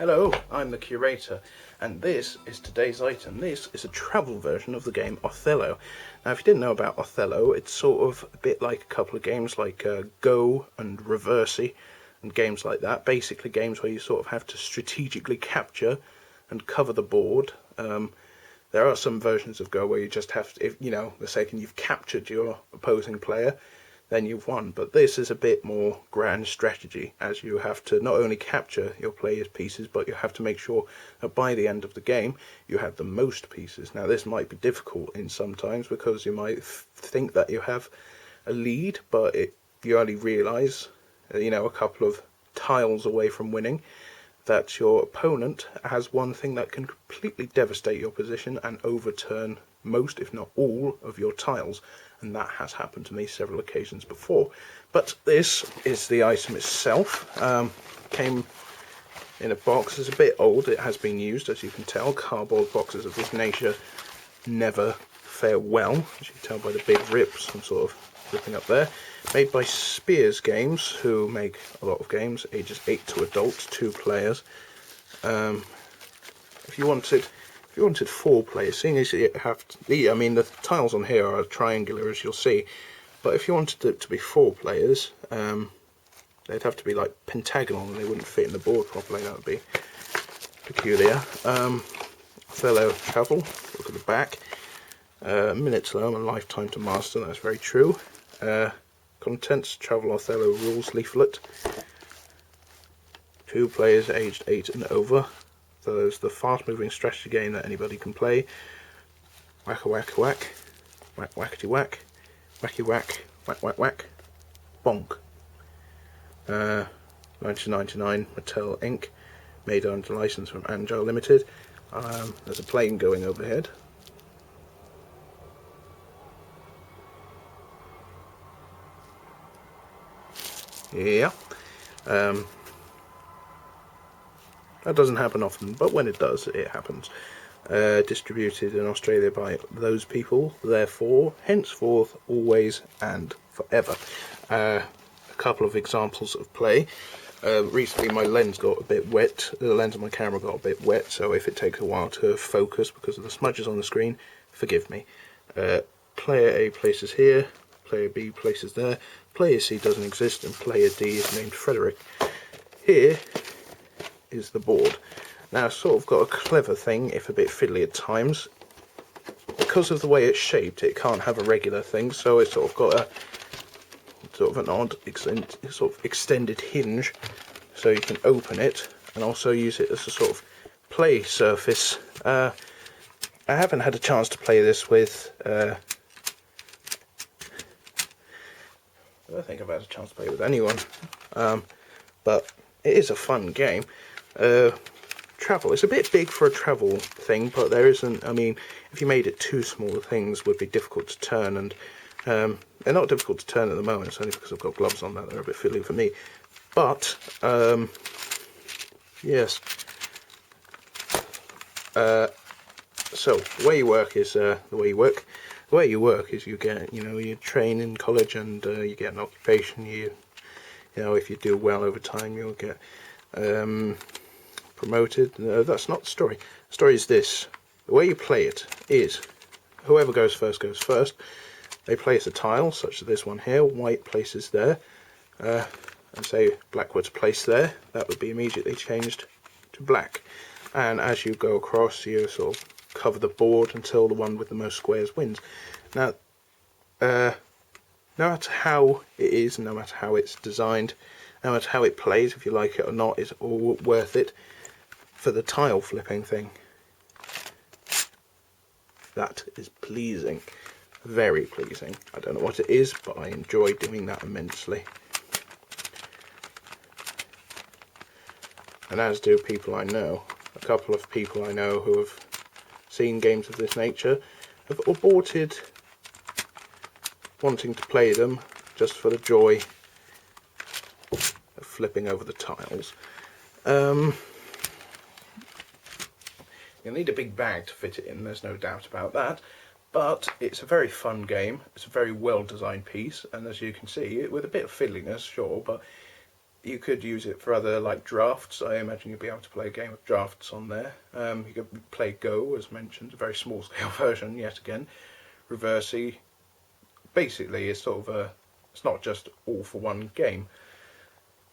Hello, I'm the curator, and this is today's item. This is a travel version of the game Othello. Now, if you didn't know about Othello, it's sort of a bit like a couple of games like Go and Reversey and games like that. Basically games where you sort of have to strategically capture and cover the board. There are some versions of Go where you just have to, if you know, the second you've captured your opposing player, then you've won. But this is a bit more grand strategy, as you have to not only capture your player's pieces, but you have to make sure that by the end of the game you have the most pieces. Now, this might be difficult in sometimes because you might think that you have a lead, but you only realise, a couple of tiles away from winning, that your opponent has one thing that can completely devastate your position and overturn most, if not all, of your tiles. And that has happened to me several occasions before. But this is the item itself. Came in a box. It's a bit old. It has been used, as you can tell. Cardboard boxes of this nature never fare well, as you can tell by the big rips I'm sort of ripping up there. Made by Spears Games, who make a lot of games, ages 8 to adult, 2 players. If you wanted 4 players, seeing as you have the tiles on here are triangular, as you'll see, but if you wanted it to be 4 players, they'd have to be like pentagonal and they wouldn't fit in the board properly. That would be peculiar. Othello Travel, look at the back. Minutes low and lifetime to master, that's very true. Contents: Travel Othello Rules Leaflet. 2 players aged 8 and over. So there's the fast-moving strategy game that anybody can play. Whack a whack a whack, whack whackety whack, whacky whack, whack whack whack, bonk. 1999 Mattel Inc. Made under license from Angel Limited. There's a plane going overhead. Yeah. That doesn't happen often, but when it does, it happens. Distributed in Australia by those people, therefore, henceforth, always, and forever. A couple of examples of play. Recently my lens got a bit wet, the lens of my camera got a bit wet, so if it takes a while to focus because of the smudges on the screen, forgive me. Player A places here, player B places there, player C doesn't exist, and player D is named Frederick. Here is the board. Now, it's sort of got a clever thing, if a bit fiddly at times. Because of the way it's shaped, it can't have a regular thing, so it's sort of got a sort of an odd extended hinge, so you can open it and also use it as a sort of play surface. I haven't had a chance to play this with I don't think I've had a chance to play with anyone, but it is a fun game. Travel, it's a bit big for a travel thing, but there isn't, if you made it too small, the things would be difficult to turn, and they're not difficult to turn at the moment. It's only because I've got gloves on that they're a bit fiddly for me. But yes, so the way you work is you get, you train in college and you get an occupation. If you do well over time, you'll get promoted. No, that's not the story. The story is this: the way you play it is, whoever goes first goes first. They place a tile, such as this one here. White places there, and say black were to place there, that would be immediately changed to black. And as you go across, you sort of cover the board until the one with the most squares wins. Now, no matter how it is, no matter how it's designed, no matter how it plays, if you like it or not, it's all worth it for the tile flipping thing. That is pleasing. Very pleasing. I don't know what it is, but I enjoy doing that immensely. And as do people I know. A couple of people I know who have seen games of this nature have aborted wanting to play them just for the joy of flipping over the tiles. You'll need a big bag to fit it in, there's no doubt about that. But it's a very fun game, it's a very well designed piece, and as you can see, with a bit of fiddliness, sure, but you could use it for other, like, drafts. I imagine you'd be able to play a game of drafts on there. You could play Go, as mentioned, a very small scale version yet again. Reversey. Basically, it's sort of it's not just all for one game.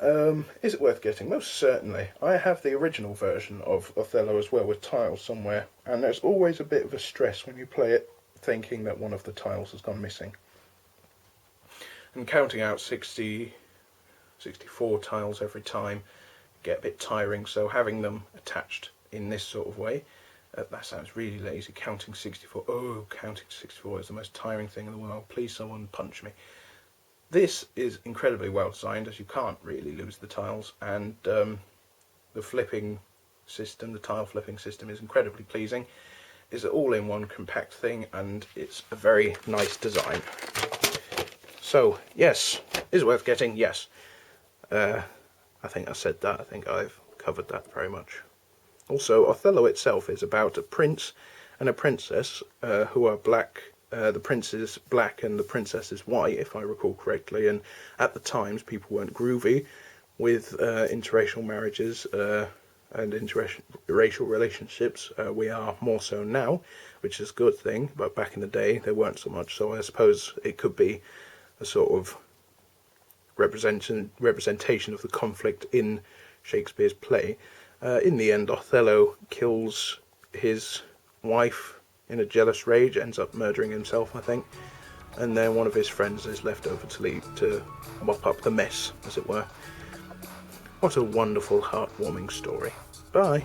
Is it worth getting? Most certainly. I have the original version of Othello as well, with tiles somewhere, and there's always a bit of a stress when you play it, thinking that one of the tiles has gone missing. And counting out 64 tiles every time get a bit tiring, so having them attached in this sort of way, that sounds really lazy. Counting 64, counting 64 is the most tiring thing in the world. Please someone punch me. This is incredibly well designed, as you can't really lose the tiles, and the flipping system, the tile flipping system, is incredibly pleasing. It's an all-in-one compact thing, and it's a very nice design. So, yes, is it worth getting? Yes. I think I said that. I think I've covered that very much. Also, Othello itself is about a prince and a princess who are black. The prince is black and the princess is white, if I recall correctly. And at the times, people weren't groovy with interracial marriages and interracial relationships. We are more so now, which is a good thing. But back in the day, they weren't so much. So I suppose it could be a sort of representation of the conflict in Shakespeare's play. In the end, Othello kills his wife in a jealous rage, ends up murdering himself, I think, and then one of his friends is left over to mop up the mess, as it were. What a wonderful, heartwarming story. Bye.